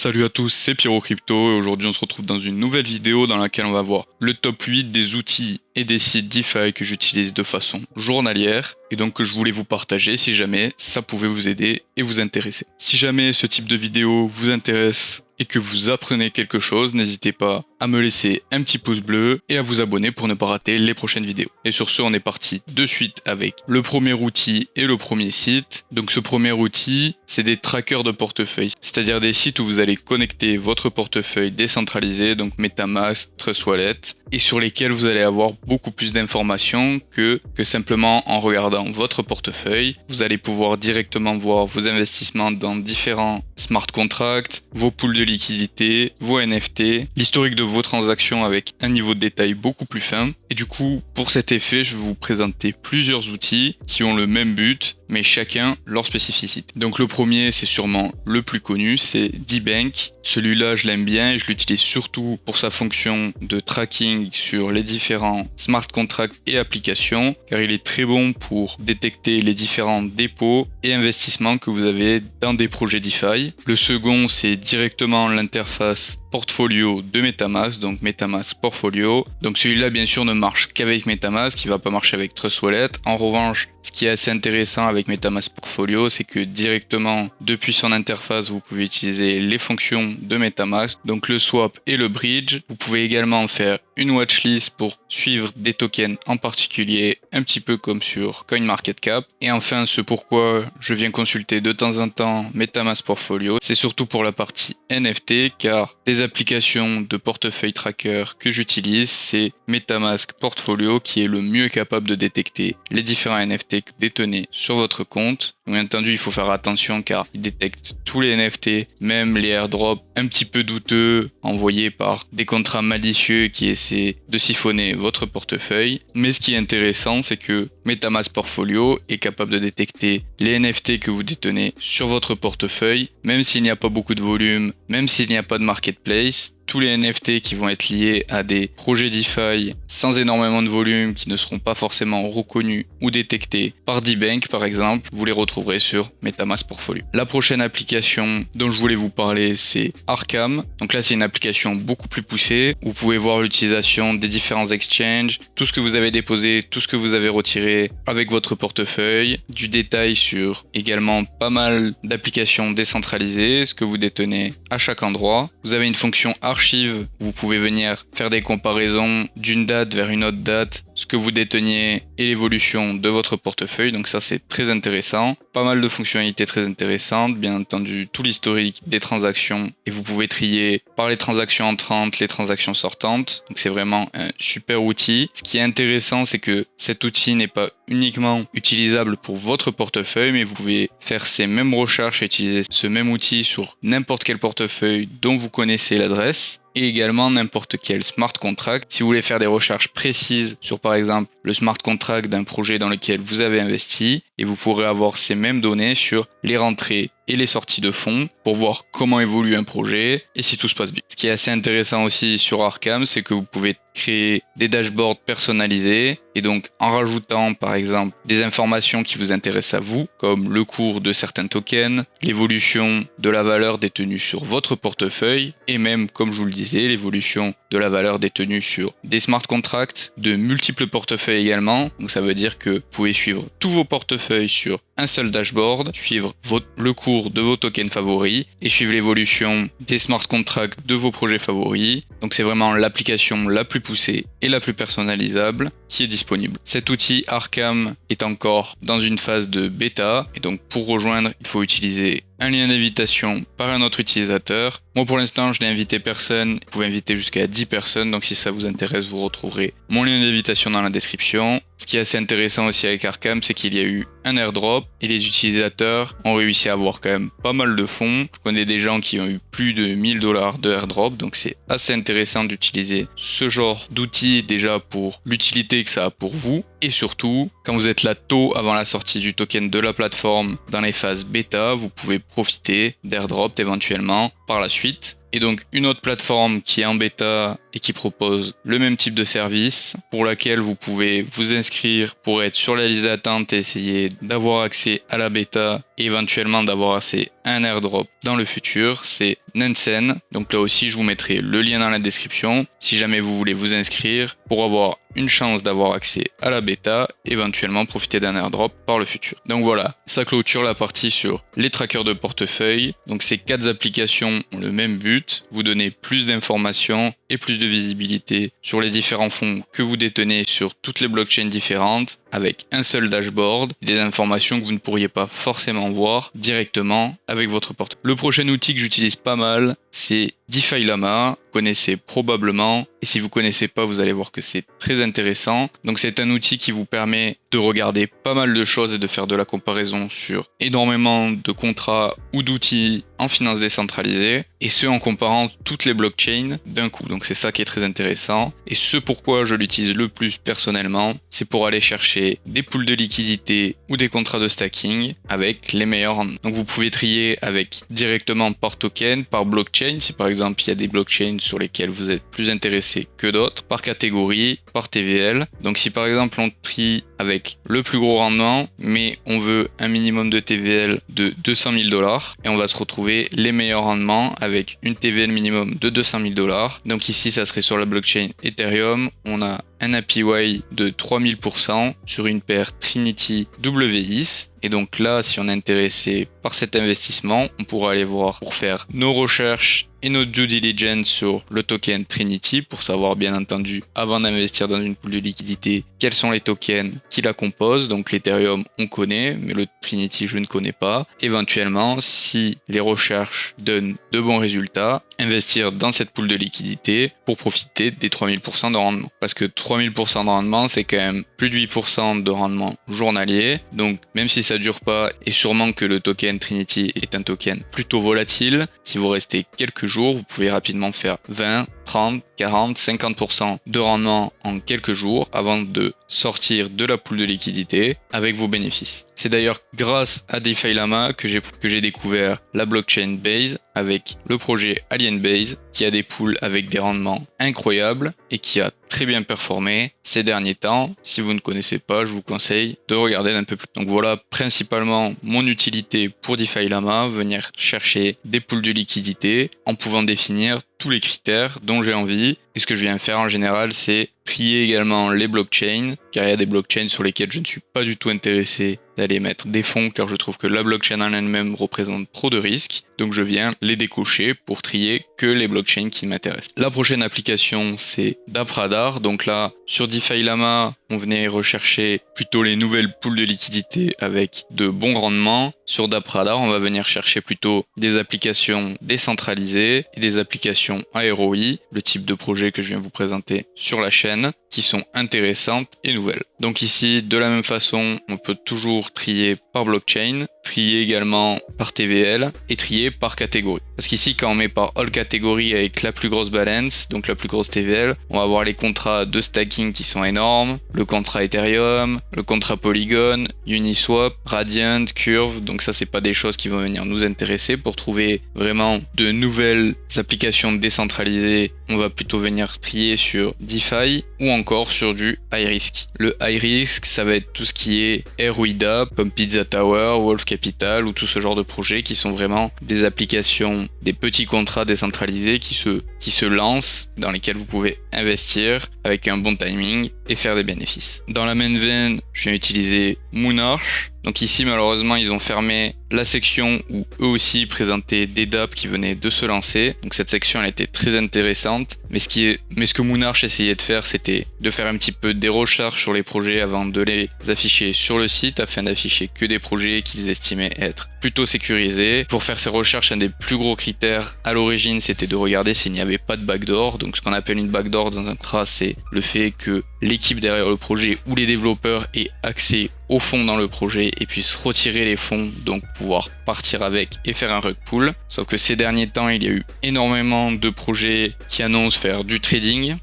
Salut à tous, c'est Pyro Crypto et aujourd'hui on se retrouve dans une nouvelle vidéo dans laquelle on va voir le top 8 des outils et des sites DeFi que j'utilise de façon journalière et donc que je voulais vous partager si jamais ça pouvait vous aider et vous intéresser. Si jamais ce type de vidéo vous intéresse et que vous apprenez quelque chose, n'hésitez pas à me laisser un petit pouce bleu et à vous abonner pour ne pas rater les prochaines vidéos. Et sur ce, on est parti de suite avec le premier outil et le premier site. Donc ce premier outil, c'est des trackers de portefeuille, c'est-à-dire des sites où vous allez connecter votre portefeuille décentralisé, donc MetaMask, Trust Wallet, et sur lesquels vous allez avoir beaucoup plus d'informations que simplement en regardant votre portefeuille. Vous allez pouvoir directement voir vos investissements dans différents smart contracts, vos pools de liquidité, vos NFT, l'historique de vos transactions avec un niveau de détail beaucoup plus fin. Et du coup, pour cet effet, je vais vous présenter plusieurs outils qui ont le même but, mais chacun leur spécificité. Donc le premier, c'est sûrement le plus connu, c'est DBank. Celui-là, je l'aime bien et je l'utilise surtout pour sa fonction de tracking sur les différents smart contracts et applications, car il est très bon pour détecter les différents dépôts et investissements que vous avez dans des projets DeFi. Le second, c'est directement l'interface portfolio de MetaMask, donc MetaMask Portfolio. Donc celui-là, bien sûr, ne marche qu'avec MetaMask, il ne va pas marcher avec Trust Wallet. En revanche, ce qui est assez intéressant avec MetaMask Portfolio, c'est que directement depuis son interface, vous pouvez utiliser les fonctions de MetaMask, donc le swap et le bridge. Vous pouvez également faire une watchlist pour suivre des tokens en particulier, un petit peu comme sur CoinMarketCap. Et enfin, ce pourquoi je viens consulter de temps en temps MetaMask Portfolio, c'est surtout pour la partie NFT, car des applications de portefeuille tracker que j'utilise, c'est MetaMask Portfolio qui est le mieux capable de détecter les différents NFT que vous détenez sur votre compte. Bien entendu, il faut faire attention car il détecte tous les NFT, même les airdrops un petit peu douteux envoyés par des contrats malicieux qui essaient de siphonner votre portefeuille. Mais ce qui est intéressant, c'est que MetaMask Portfolio est capable de détecter les NFT que vous détenez sur votre portefeuille, même s'il n'y a pas beaucoup de volume, même s'il n'y a pas de marketplace. Tous les NFT qui vont être liés à des projets DeFi sans énormément de volume, qui ne seront pas forcément reconnus ou détectés par DBank par exemple, vous les retrouverez sur MetaMask Portfolio. La prochaine application dont je voulais vous parler, c'est Arkham. Donc là, c'est une application beaucoup plus poussée. Vous pouvez voir l'utilisation des différents exchanges, tout ce que vous avez déposé, tout ce que vous avez retiré avec votre portefeuille, du détail sur également pas mal d'applications décentralisées, ce que vous détenez à chaque endroit. Vous avez une fonction archive, vous pouvez venir faire des comparaisons d'une date vers une autre date, ce que vous déteniez et l'évolution de votre portefeuille, donc ça c'est très intéressant. Pas mal de fonctionnalités très intéressantes, bien entendu tout l'historique des transactions et vous pouvez trier par les transactions entrantes, les transactions sortantes, donc c'est vraiment un super outil. Ce qui est intéressant, c'est que cet outil n'est pas uniquement utilisable pour votre portefeuille, mais vous pouvez faire ces mêmes recherches et utiliser ce même outil sur n'importe quel portefeuille dont vous connaissez l'adresse, et également n'importe quel smart contract. Si vous voulez faire des recherches précises sur par exemple le smart contract d'un projet dans lequel vous avez investi, et vous pourrez avoir ces mêmes données sur les rentrées et les sorties de fonds pour voir comment évolue un projet et si tout se passe bien. Ce qui est assez intéressant aussi sur Arkham, c'est que vous pouvez créer des dashboards personnalisés et donc en rajoutant par exemple des informations qui vous intéressent à vous, comme le cours de certains tokens, l'évolution de la valeur détenue sur votre portefeuille et même, comme je vous le disais, l'évolution de la valeur détenue sur des smart contracts, de multiples portefeuilles également. Donc ça veut dire que vous pouvez suivre tous vos portefeuilles sur un seul dashboard, suivre le cours de vos tokens favoris et suivre l'évolution des smart contracts de vos projets favoris. Donc c'est vraiment l'application la plus poussée et la plus personnalisable qui est disponible. Cet outil Arkham est encore dans une phase de bêta et donc pour rejoindre, il faut utiliser un lien d'invitation par un autre utilisateur. Moi pour l'instant je n'ai invité personne, vous pouvez inviter jusqu'à 10 personnes, donc si ça vous intéresse vous retrouverez mon lien d'invitation dans la description. Ce qui est assez intéressant aussi avec Arkham, c'est qu'il y a eu un airdrop et les utilisateurs ont réussi à avoir quand même pas mal de fonds. Je connais des gens qui ont eu plus de 1000$ de airdrop, donc c'est assez intéressant d'utiliser ce genre d'outil déjà pour l'utilité que ça a pour vous. Et surtout, quand vous êtes là tôt avant la sortie du token de la plateforme dans les phases bêta, vous pouvez profiter d'airdrop éventuellement par la suite. Et donc une autre plateforme qui est en bêta et qui propose le même type de service, pour laquelle vous pouvez vous inscrire pour être sur la liste d'attente et essayer d'avoir accès à la bêta et éventuellement d'avoir accès à un airdrop dans le futur, c'est Nansen. Donc là aussi, je vous mettrai le lien dans la description si jamais vous voulez vous inscrire pour avoir une chance d'avoir accès à la bêta, éventuellement profiter d'un airdrop par le futur. Donc voilà, ça clôture la partie sur les trackers de portefeuille. Donc ces 4 applications ont le même but, vous donner plus d'informations et plus de visibilité sur les différents fonds que vous détenez sur toutes les blockchains différentes avec un seul dashboard, des informations que vous ne pourriez pas forcément voir directement avec votre portefeuille. Le prochain outil que j'utilise pas mal, c'est DeFi Llama, vous connaissez probablement, et si vous connaissez pas, vous allez voir que c'est très intéressant. Donc c'est un outil qui vous permet de regarder pas mal de choses et de faire de la comparaison sur énormément de contrats ou d'outils en finance décentralisée, et ce en comparant toutes les blockchains d'un coup. Donc c'est ça qui est très intéressant, et ce pourquoi je l'utilise le plus personnellement, c'est pour aller chercher des pools de liquidité ou des contrats de stacking avec les meilleurs rendements. Donc vous pouvez trier avec directement par token, par blockchain, si par exemple il y a des blockchains sur lesquelles vous êtes plus intéressé que d'autres, par catégorie, par TVL. Donc si par exemple on trie avec le plus gros rendement, mais on veut un minimum de TVL de 200 000 $, et on va se retrouver les meilleurs rendements avec une TVL minimum de 200 000 $. Donc ici ça serait sur la blockchain Ethereum, on a un APY de 3000% sur une paire Trinity WIS. Et donc là, si on est intéressé par cet investissement, on pourra aller voir pour faire nos recherches et notre due diligence sur le token Trinity pour savoir bien entendu, avant d'investir dans une pool de liquidité, quels sont les tokens qui la composent. Donc l'Ethereum, on connaît, mais le Trinity, je ne connais pas. Éventuellement, si les recherches donnent de bons résultats, investir dans cette pool de liquidité pour profiter des 3000% de rendement. Parce que 3000% de rendement, c'est quand même plus de 8% de rendement journalier. Donc même si ça dure pas, et sûrement que le token Trinity est un token plutôt volatile, si vous restez quelques jours, vous pouvez rapidement faire 20, 30, 40, 50% de rendement en quelques jours avant de sortir de la pool de liquidité avec vos bénéfices. C'est d'ailleurs grâce à DeFi Llama que j'ai découvert la blockchain Base avec le projet Alien Base qui a des pools avec des rendements incroyables et qui a très bien performé ces derniers temps. Si vous ne connaissez pas, je vous conseille de regarder un peu plus. Donc voilà principalement mon utilité pour DeFi Llama, venir chercher des pools de liquidité en pouvant définir tous les critères dont j'ai envie. Et ce que je viens faire en général, c'est trier également les blockchains, car il y a des blockchains sur lesquelles je ne suis pas du tout intéressé d'aller mettre des fonds, car je trouve que la blockchain en elle-même représente trop de risques. Donc je viens les décocher pour trier que les blockchains qui m'intéressent. La prochaine application, c'est DappRadar. Donc là, sur DeFi Llama, on venait rechercher plutôt les nouvelles pools de liquidité avec de bons rendements. Sur DappRadar, on va venir chercher plutôt des applications décentralisées et des applications AROI, le type de projet que je viens vous présenter sur la chaîne, qui sont intéressantes et nouvelles. Donc ici, de la même façon, on peut toujours trier par blockchain, trier également par TVL et trier par catégorie. Parce qu'ici, quand on met par all catégorie avec la plus grosse balance, donc la plus grosse TVL, on va avoir les contrats de stacking qui sont énormes, le contrat Ethereum, le contrat Polygon, Uniswap, Radiant, Curve. Donc ça, c'est pas des choses qui vont venir nous intéresser. Pour trouver vraiment de nouvelles applications décentralisées, on va plutôt venir trier sur DeFi ou encore sur du high risk. Le high risk, ça va être tout ce qui est Airwida, comme Pizza Tower, Wolf Capital ou tout ce genre de projets qui sont vraiment des applications, des petits contrats décentralisés qui se lancent, dans lesquels vous pouvez investir avec un bon timing et faire des bénéfices. Dans la même veine, je viens utiliser Moonarch. Donc ici, malheureusement, ils ont fermé la section où eux aussi présentaient des dApps qui venaient de se lancer. Donc cette section, elle était très intéressante. Mais ce que Moonarch essayait de faire, c'était de faire un petit peu des recherches sur les projets avant de les afficher sur le site, afin d'afficher que des projets qu'ils estimaient être plutôt sécurisés. Pour faire ces recherches, un des plus gros critères à l'origine, c'était de regarder s'il n'y avait pas de backdoor. Donc ce qu'on appelle une backdoor dans un contrat, c'est le fait que l'équipe derrière le projet ou les développeurs aient accès au fonds dans le projet et puissent retirer les fonds, donc pouvoir partir avec et faire un rug pull. Sauf que ces derniers temps, il y a eu énormément de projets qui annoncent faire du trading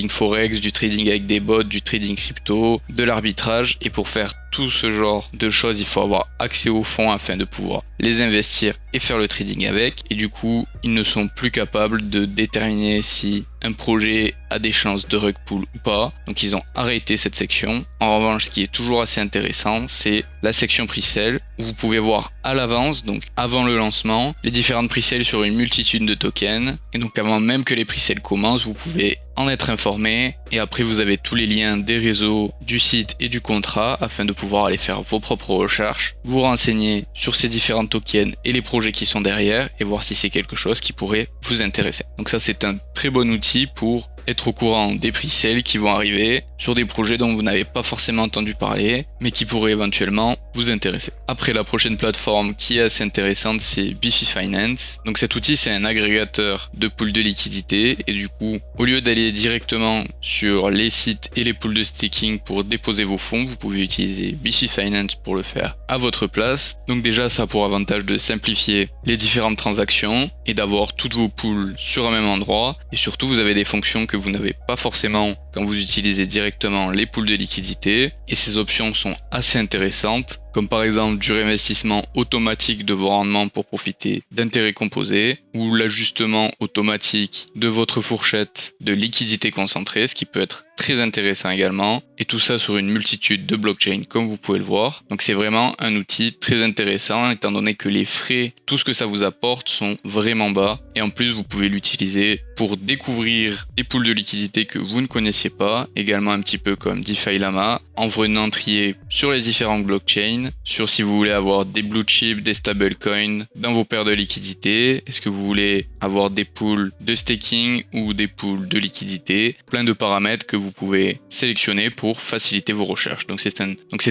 forex, du trading avec des bots, du trading crypto, de l'arbitrage. Et pour faire tout ce genre de choses, il faut avoir accès aux fonds afin de pouvoir les investir et faire le trading avec. Et du coup, ils ne sont plus capables de déterminer si un projet a des chances de rug pull ou pas. Donc ils ont arrêté cette section. En revanche, ce qui est toujours assez intéressant, c'est la section pre-sale où vous pouvez voir à l'avance, donc avant le lancement, les différentes pre-sales sur une multitude de tokens. Et donc avant même que les pre-sales commencent, vous pouvez en être informé, et après vous avez tous les liens des réseaux, du site et du contrat afin de pouvoir aller faire vos propres recherches, vous renseigner sur ces différents tokens et les projets qui sont derrière et voir si c'est quelque chose qui pourrait vous intéresser. Donc ça, c'est un très bon outil pour être au courant des pre-sales qui vont arriver sur des projets dont vous n'avez pas forcément entendu parler mais qui pourraient éventuellement vous intéresser. Après, la prochaine plateforme qui est assez intéressante, c'est Biffy Finance. Donc cet outil, c'est un agrégateur de pools de liquidités, et du coup, au lieu d'aller directement sur les sites et les pools de staking pour déposer vos fonds, vous pouvez utiliser Biffy Finance pour le faire à votre place. Donc déjà, ça a pour avantage de simplifier les différentes transactions et d'avoir toutes vos pools sur un même endroit, et surtout vous avez des fonctions que vous n'avez pas forcément quand vous utilisez directement les pools de liquidités, et ces options sont assez intéressantes, comme par exemple du réinvestissement automatique de vos rendements pour profiter d'intérêts composés, ou l'ajustement automatique de votre fourchette de liquidité concentrée, ce qui peut être très intéressant également, et tout ça sur une multitude de blockchains comme vous pouvez le voir. Donc c'est vraiment un outil très intéressant étant donné que les frais, tout ce que ça vous apporte sont vraiment bas, et en plus vous pouvez l'utiliser pour découvrir des pools de liquidité que vous ne connaissiez pas, également un petit peu comme DeFi Llama, en venant trier sur les différentes blockchains, sur si vous voulez avoir des blue chips, des stablecoins dans vos paires de liquidités, est-ce que vous voulez avoir des pools de staking ou des pools de liquidité, plein de paramètres que vous pouvez sélectionner pour faciliter vos recherches. Donc c'est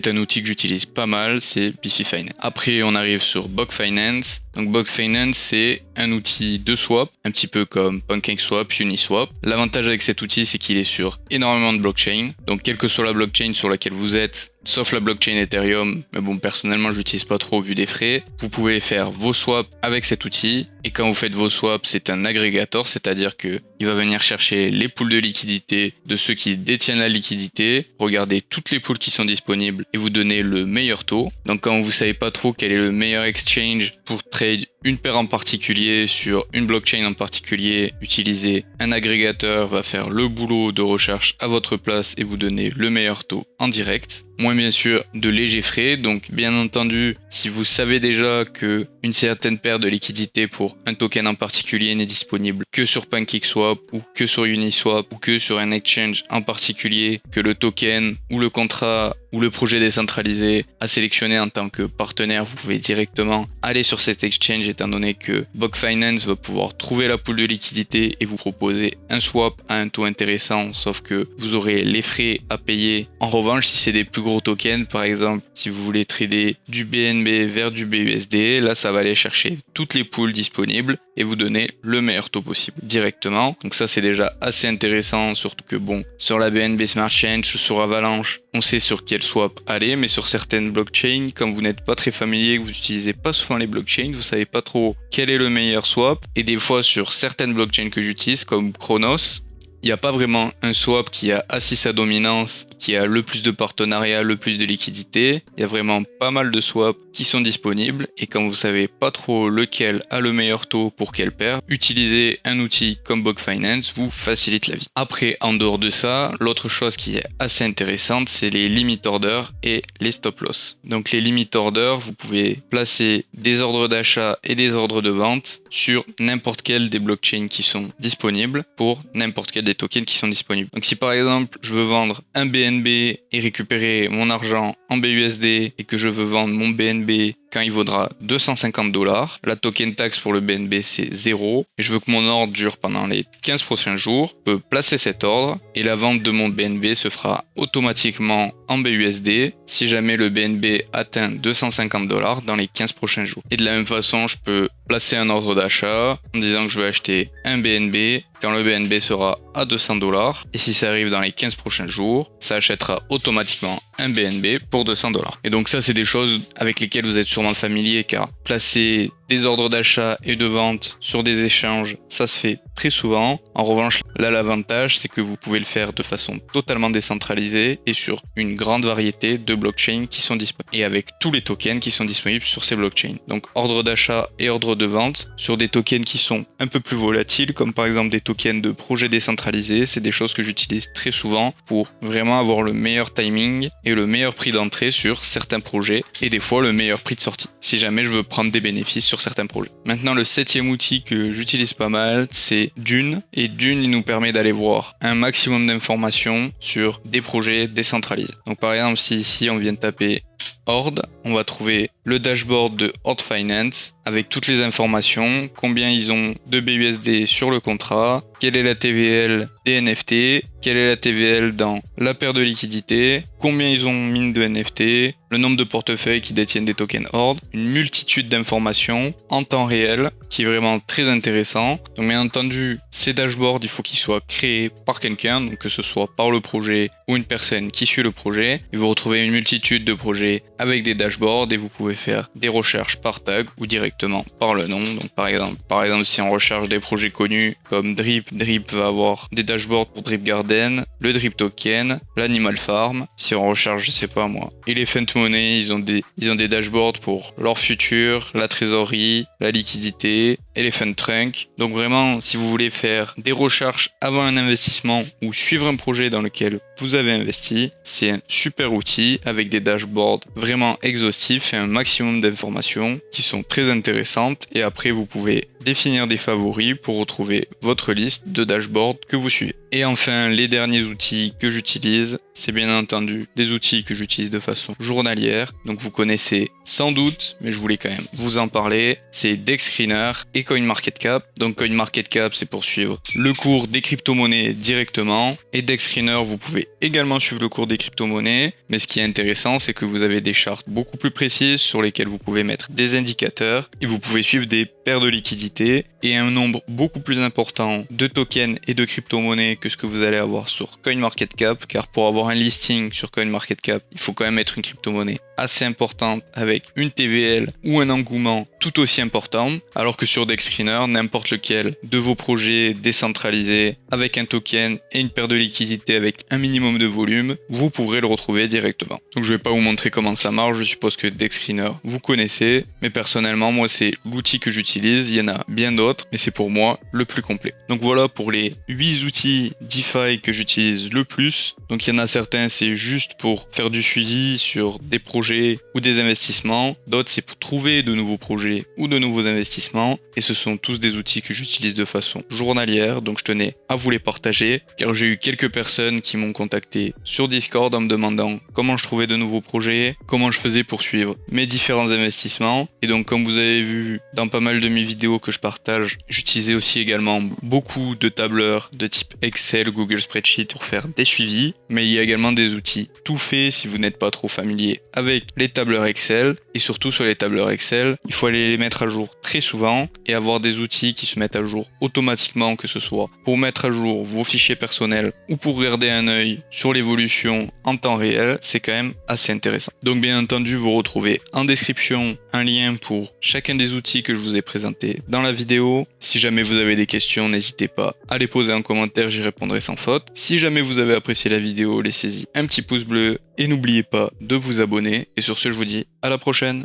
un outil que j'utilise pas mal, c'est Biffy Finance. Après, on arrive sur Bog Finance. Donc Bog Finance, c'est un outil de swap, un petit peu comme PancakeSwap, Uniswap. L'avantage avec cet outil, c'est qu'il est sur énormément de blockchains. Donc quelle que soit la blockchain sur laquelle vous êtes, sauf la blockchain Ethereum, mais bon, personnellement je l'utilise pas trop vu des frais, vous pouvez faire vos swaps avec cet outil. Et quand vous faites vos swaps, c'est un agrégateur, c'est-à-dire que il va venir chercher les pools de liquidité de ceux qui détiennent la liquidité, regarder toutes les pools qui sont disponibles et vous donner le meilleur taux. Donc quand vous savez pas trop quel est le meilleur exchange pour trade une paire en particulier sur une blockchain en particulier, utiliser un agrégateur va faire le boulot de recherche à votre place et vous donner le meilleur taux en direct. Moins bien sûr de légers frais, donc bien entendu, si vous savez déjà que une certaine paire de liquidités pour un token en particulier n'est disponible que sur PancakeSwap ou que sur Uniswap ou que sur un exchange en particulier, que le token ou le contrat ou le projet décentralisé à sélectionner en tant que partenaire, vous pouvez directement aller sur cet exchange étant donné que Bog Finance va pouvoir trouver la pool de liquidité et vous proposer un swap à un taux intéressant, sauf que vous aurez les frais à payer. En revanche, si c'est des plus gros tokens, par exemple, si vous voulez trader du BNB vers du BUSD, là ça va aller chercher toutes les pools disponibles et vous donner le meilleur taux possible directement. Donc ça c'est déjà assez intéressant, surtout que bon, sur la BNB Smart Chain, sur Avalanche, on sait sur quel swap aller, mais sur certaines blockchains, comme vous n'êtes pas très familier, que vous n'utilisez pas souvent les blockchains, vous savez pas trop quel est le meilleur swap, et des fois sur certaines blockchains que j'utilise, comme Chronos, il n'y a pas vraiment un swap qui a assis sa dominance, qui a le plus de partenariats, le plus de liquidité. Il y a vraiment pas mal de swaps qui sont disponibles. Et quand vous savez pas trop lequel a le meilleur taux pour quelle paire, utiliser un outil comme Bog Finance vous facilite la vie. Après, en dehors de ça, l'autre chose qui est assez intéressante, c'est les limit orders et les stop loss. Donc les limit orders, vous pouvez placer des ordres d'achat et des ordres de vente sur n'importe quelle des blockchains qui sont disponibles pour n'importe quel des tokens qui sont disponibles. Donc si par exemple je veux vendre un BNB et récupérer mon argent en BUSD et que je veux vendre mon BNB quand il vaudra $250, la token tax pour le BNB c'est 0 et je veux que mon ordre dure pendant les 15 prochains jours, je peux placer cet ordre et la vente de mon BNB se fera automatiquement en BUSD si jamais le BNB atteint $250 dans les 15 prochains jours. Et de la même façon, je peux placer un ordre d'achat en disant que je vais acheter un BNB quand le BNB sera à $200 et si ça arrive dans les 15 prochains jours, ça achètera automatiquement un BNB pour $200. Et donc ça c'est des choses avec lesquelles vous êtes sûrement sûrement familier car placer des ordres d'achat et de vente sur des échanges, ça se fait très souvent. En revanche, là l'avantage c'est que vous pouvez le faire de façon totalement décentralisée et sur une grande variété de blockchains qui sont disponibles et avec tous les tokens qui sont disponibles sur ces blockchains. Donc ordre d'achat et ordre de vente sur des tokens qui sont un peu plus volatiles comme par exemple des tokens de projets décentralisés, c'est des choses que j'utilise très souvent pour vraiment avoir le meilleur timing et le meilleur prix d'entrée sur certains projets et des fois le meilleur prix de sortie si jamais je veux prendre des bénéfices sur certains projets. Maintenant le 7e outil que j'utilise pas mal c'est Dune, et Dune il nous permet d'aller voir un maximum d'informations sur des projets décentralisés. Donc par exemple si ici on vient de taper Horde, on va trouver le dashboard de Horde Finance avec toutes les informations, combien ils ont de BUSD sur le contrat, quelle est la TVL des NFT, quelle est la TVL dans la paire de liquidités, combien ils ont mine de NFT, le nombre de portefeuilles qui détiennent des tokens Horde, une multitude d'informations en temps réel qui est vraiment très intéressant. Donc bien entendu, ces dashboards, il faut qu'ils soient créés par quelqu'un, donc que ce soit par le projet ou une personne qui suit le projet. Et vous retrouvez une multitude de projets avec des dashboards et vous pouvez faire des recherches par tag ou directement par le nom. Donc par exemple si on recherche des projets connus comme Drip va avoir des dashboards pour Drip Garden, le Drip Token, l'Animal Farm. Si on recherche, je sais pas moi, Elephant Money, ils ont des dashboards pour leur futur, la trésorerie, la liquidité, Elephant Trunk. Donc vraiment, si vous voulez faire des recherches avant un investissement ou suivre un projet dans lequel vous avez investi, c'est un super outil avec des dashboards vraiment exhaustifs et un maximum d'informations qui sont très intéressantes. Et après, vous pouvez définir des favoris pour retrouver votre liste de dashboards que vous suivez. Et enfin, les derniers outils que j'utilise, c'est bien entendu des outils que j'utilise de façon journalière. Donc vous connaissez sans doute, mais je voulais quand même vous en parler, c'est DexScreener et CoinMarketCap. Donc CoinMarketCap, c'est pour suivre le cours des crypto-monnaies directement. Et DexScreener, vous pouvez également suivre le cours des crypto-monnaies. Mais ce qui est intéressant, c'est que vous avez des chartes beaucoup plus précises sur lesquelles vous pouvez mettre des indicateurs et vous pouvez suivre des paires de liquidités et un nombre beaucoup plus important de tokens et de crypto-monnaies que ce que vous allez avoir sur CoinMarketCap, car pour avoir un listing sur CoinMarketCap, il faut quand même être une crypto-monnaie assez importante avec une TVL ou un engouement tout aussi important, alors que sur DexScreener, n'importe lequel de vos projets décentralisés avec un token et une paire de liquidités avec un minimum de volume, vous pourrez le retrouver directement. Donc je vais pas vous montrer comment ça marche, je suppose que DexScreener vous connaissez, mais personnellement moi c'est l'outil que j'utilise, il y en a bien d'autres, mais c'est pour moi le plus complet. Donc voilà pour les 8 outils DeFi que j'utilise le plus. Donc il y en a certains c'est juste pour faire du suivi sur des projets ou des investissements, d'autres c'est pour trouver de nouveaux projets ou de nouveaux investissements, et ce sont tous des outils que j'utilise de façon journalière, donc je tenais à vous les partager car j'ai eu quelques personnes qui m'ont contacté sur Discord en me demandant comment je trouvais de nouveaux projets, comment je faisais pour suivre mes différents investissements. Et donc comme vous avez vu dans pas mal de mes vidéos que je partage, j'utilisais aussi également beaucoup de tableurs de type Excel, Google Spreadsheet pour faire des suivis, mais il y a également des outils tout faits si vous n'êtes pas trop familier avec les tableurs Excel. Et surtout sur les tableurs Excel, il faut aller les mettre à jour très souvent et avoir des outils qui se mettent à jour automatiquement, que ce soit pour mettre à jour vos fichiers personnels ou pour garder un œil sur l'évolution en temps réel. C'est quand même assez intéressant. Donc bien entendu, vous retrouvez en description un lien pour chacun des outils que je vous ai présentés dans la vidéo. Si jamais vous avez des questions, n'hésitez pas à les poser en commentaire, j'y répondrai sans faute. Si jamais vous avez apprécié la vidéo, laissez-y un petit pouce bleu et n'oubliez pas de vous abonner. Et sur ce, je vous dis à la prochaine.